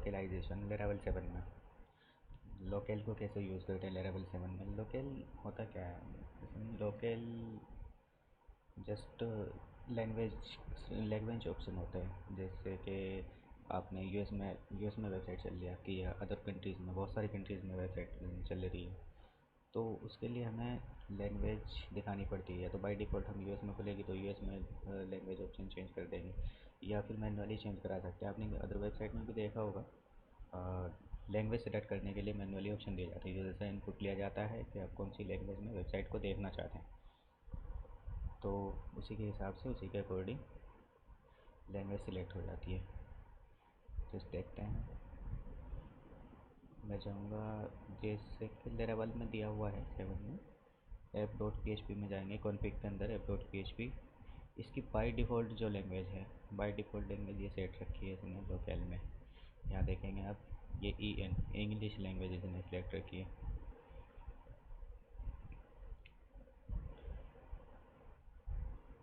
Localisation level 7 में। Local को कैसे यूज़ करते हैं लेवल 7 में? लोकल होता क्या है? लोकल जस्ट लैंग्वेज ऑप्शन होता है। जैसे कि आपने यूएस में वेबसाइट चल रही है आपकी, या अदर कंट्रीज़ में, बहुत सारी कंट्रीज़ में वेबसाइट चल रही है, तो उसके लिए हमें लैंग्वेज दिखानी पड़ती है। तो बाय डिफ़ॉल्ट हम यूएस में खुलेगी तो यूएस में लैंग्वेज ऑप्शन चेंज कर देंगे, या फिर मैनुअली चेंज करा सकते हैं। आपने अदर वेबसाइट में भी देखा होगा, लैंग्वेज सेलेक्ट करने के लिए मैनुअली ऑप्शन दिए जाते हैं, जैसे इनपुट लिया जाता है कि आप कौन सी लैंग्वेज में वेबसाइट को देखना चाहते हैं, तो उसी के हिसाब से, उसी के अकॉर्डिंग लैंग्वेज सिलेक्ट हो जाती है। जस्ट देखते हैं, मैं चाहूँगा जैसे कि लेवल में दिया हुआ है 7 में, app.php में जाएंगे, कॉन्फ़िग के अंदर app.php, इसकी बाय डिफ़ॉल्ट जो लैंग्वेज है, बाय डिफ़ॉल्ट लैंग्वेज ये सेट रखी है इसने लोकल में। यहाँ देखेंगे आप, ये इंग्लिश लैंग्वेज इसने सेलेक्ट रखी है।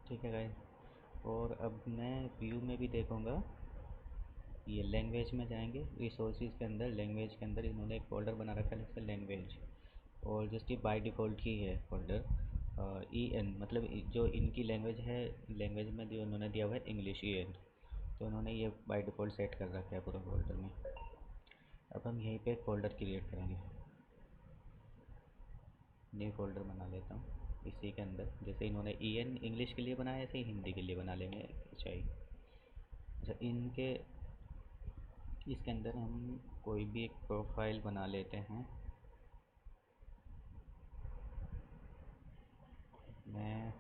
ठीक है गाइस, और अब मैं व्यू में भी देखूँगा। ये लैंग्वेज में जाएंगे, रिसोर्सेज के अंदर, लैंग्वेज के अंदर इन्होंने एक फ़ोल्डर बना रखा है जिसका लैंग्वेज, और जिसकी बाय डिफ़ॉल्ट ही है फ़ोल्डर मतलब जो इनकी लैंग्वेज है, लैंग्वेज में जो उन्होंने दिया हुआ है इंग्लिश तो उन्होंने ये बाय डिफ़ॉल्ट सेट कर रखा है पूरा फ़ोल्डर में। अब हम यहीं पे एक फ़ोल्डर क्रिएट करेंगे, न्यू फ़ोल्डर बना लेता हूँ इसी के अंदर। जैसे इन्होंने इंग्लिश के लिए बनाया, ऐसे ही हिंदी के लिए बना लेंगे चाहिए। अच्छा, इनके इसके अंदर हम कोई भी एक प्रोफाइल बना लेते हैं। मैं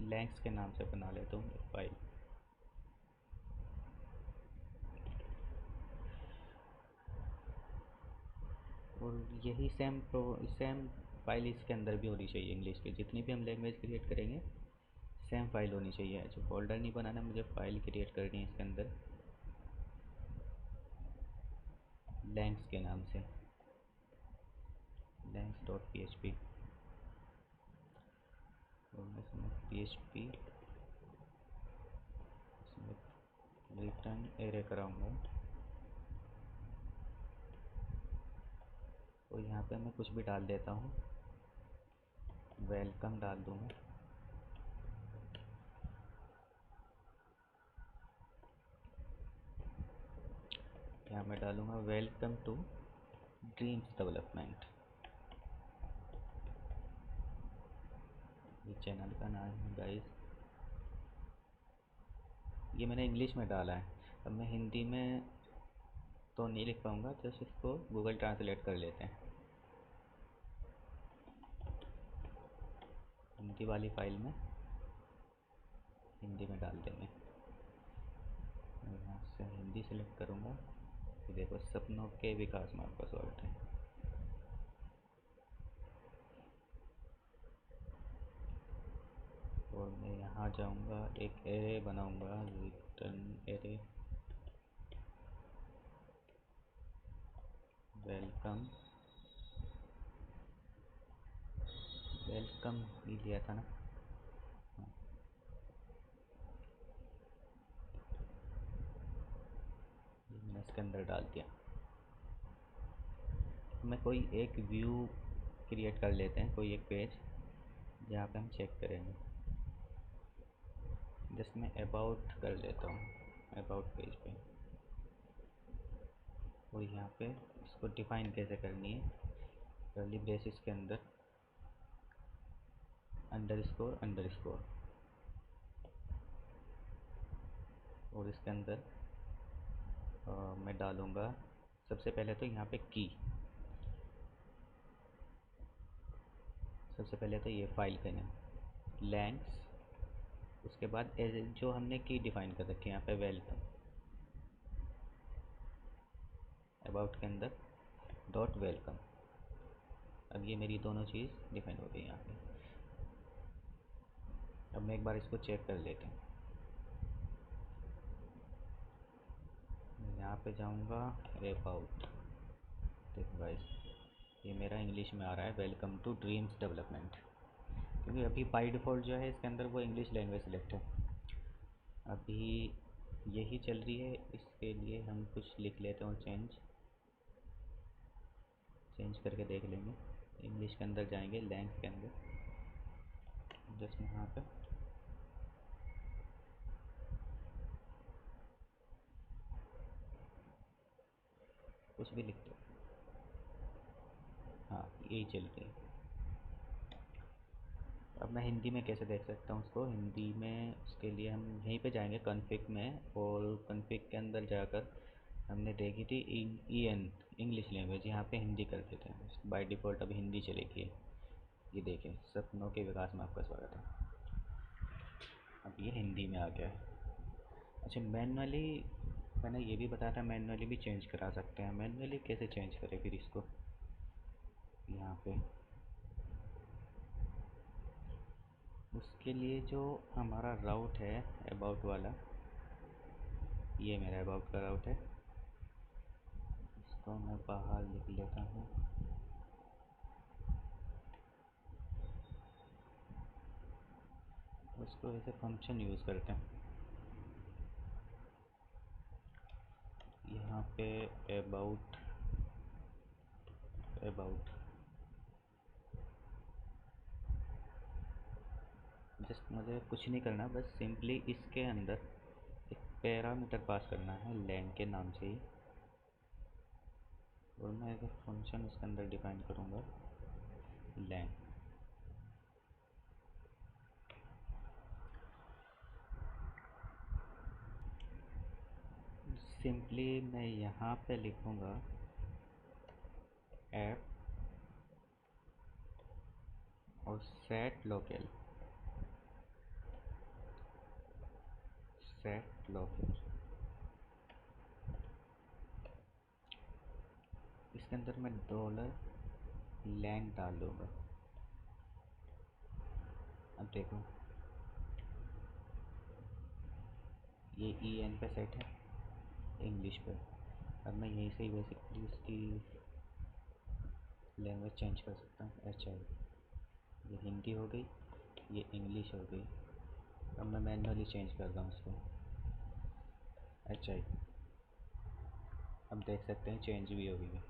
लैंक्स के नाम से बना लेता हूँ फाइल। और यही सेम फाइल इसके अंदर भी होनी चाहिए। इंग्लिश की जितनी भी हम लैंग्वेज क्रिएट करेंगे, सेम फाइल होनी चाहिए। जो फोल्डर नहीं बनाना, मुझे फ़ाइल क्रिएट करनी है इसके अंदर लैंक्स के नाम से, lengths.php, और मैं इसमें php इसमें रिटर्न एरे कराऊंगा। और यहाँ पे मैं कुछ भी डाल देता हूँ, वेलकम डाल दूँगा। यहाँ मैं डालूँगा वेलकम टू ड्रीम्स डेवलपमेंट, ये चैनल का नाम है गाइस। ये मैंने इंग्लिश में डाला है, अब मैं हिंदी में तो नहीं लिख पाऊँगा, तो इसको गूगल ट्रांसलेट कर लेते हैं। हिंदी वाली फ़ाइल में हिंदी में डाल देंगे। मैं यहाँ से हिंदी सेलेक्ट करूँगा। ये देखो, सपनों के विकास में आपका स्वागत है। और मैं यहाँ जाऊँगा, एक एरे बनाऊँगा, रिटर्न एरे वेलकम ही लिया था ना। मैंने इसके अंदर डाल दिया। मैं कोई एक व्यू क्रिएट कर लेते हैं, कोई एक पेज जहाँ पे हम चेक करेंगे। जस्ट मैं अबाउट कर लेता हूँ, अबाउट पेज पे। और यहाँ पे इसको डिफ़ाइन कैसे करनी है, कर्ली ब्रेसेस के अंदर अंडरस्कोर, और इसके अंदर मैं डालूँगा सबसे पहले तो यहाँ पे की, सबसे पहले तो ये फाइल का नाम लैंक्स, उसके बाद एज जो हमने की डिफ़ाइन कर रखी है यहाँ पे वेलकम, अबाउट के अंदर डॉट वेलकम। अब ये मेरी दोनों चीज़ डिफाइन हो गई यहाँ पे। अब मैं एक बार इसको चेक कर लेता हूँ। यहाँ पे जाऊँगा अबाउट, देखो गाइस, ये मेरा इंग्लिश में आ रहा है, वेलकम टू ड्रीम्स डेवलपमेंट, क्योंकि अभी बाय डिफ़ॉल्ट जो है इसके अंदर वो इंग्लिश लैंग्वेज सेलेक्ट है। अभी यही चल रही है, इसके लिए हम कुछ लिख लेते हैं, चेंज करके देख लेंगे। इंग्लिश के अंदर जाएंगे, लेंथ के अंदर, जस्ट यहाँ पे कुछ भी लिख दो। हाँ, यही चल रही है। अब मैं हिंदी में कैसे देख सकता हूँ उसको? हिंदी में उसके लिए हम यहीं पे जाएंगे कॉन्फ़िग में, और कॉन्फ़िग के अंदर जाकर हमने देखी थी ई एन, इंग्लिश लैंग्वेज, यहाँ पे हिंदी कर देते हैं। बाय डिफ़ॉल्ट अभी हिंदी चलेगी। ये देखें, सपनों के विकास में आपका स्वागत है। अब ये हिंदी में आ गया है। अच्छा, मैनुअली मैंने ये भी बताया था, मैनुअली भी चेंज करा सकते हैं। मैनुअली कैसे चेंज करें फिर इसको? यहाँ पे उसके लिए जो हमारा राउट है अबाउट वाला, ये मेरा अबाउट का राउट है, इसको मैं बाहर लिख लेता हूँ। उसको ऐसे फंक्शन यूज़ करते हैं यहाँ पे, अबाउट अबाउट जस्ट मुझे कुछ नहीं करना, बस सिंपली इसके अंदर एक पैरामीटर पास करना है लैंग के नाम से ही, और मैं एक फंक्शन इसके अंदर डिफाइन करूँगा लैंग। सिंपली मैं यहाँ पे लिखूँगा ऐप और सेट लोकेल इसके अंदर मैं डॉलर लैंग डाल दूँगा। अब देखो, ये ई एन पे सेट है, इंग्लिश पे। अब मैं यहीं से ही बेसिकली इसकी लैंग्वेज चेंज कर सकता हूँ, एच आई। ये हिंदी हो गई, ये इंग्लिश हो गई। अब मैं मैनुअली चेंज कर रहा हूँ इसको, एच आई। अब देख सकते हैं चेंज भी हो गई है।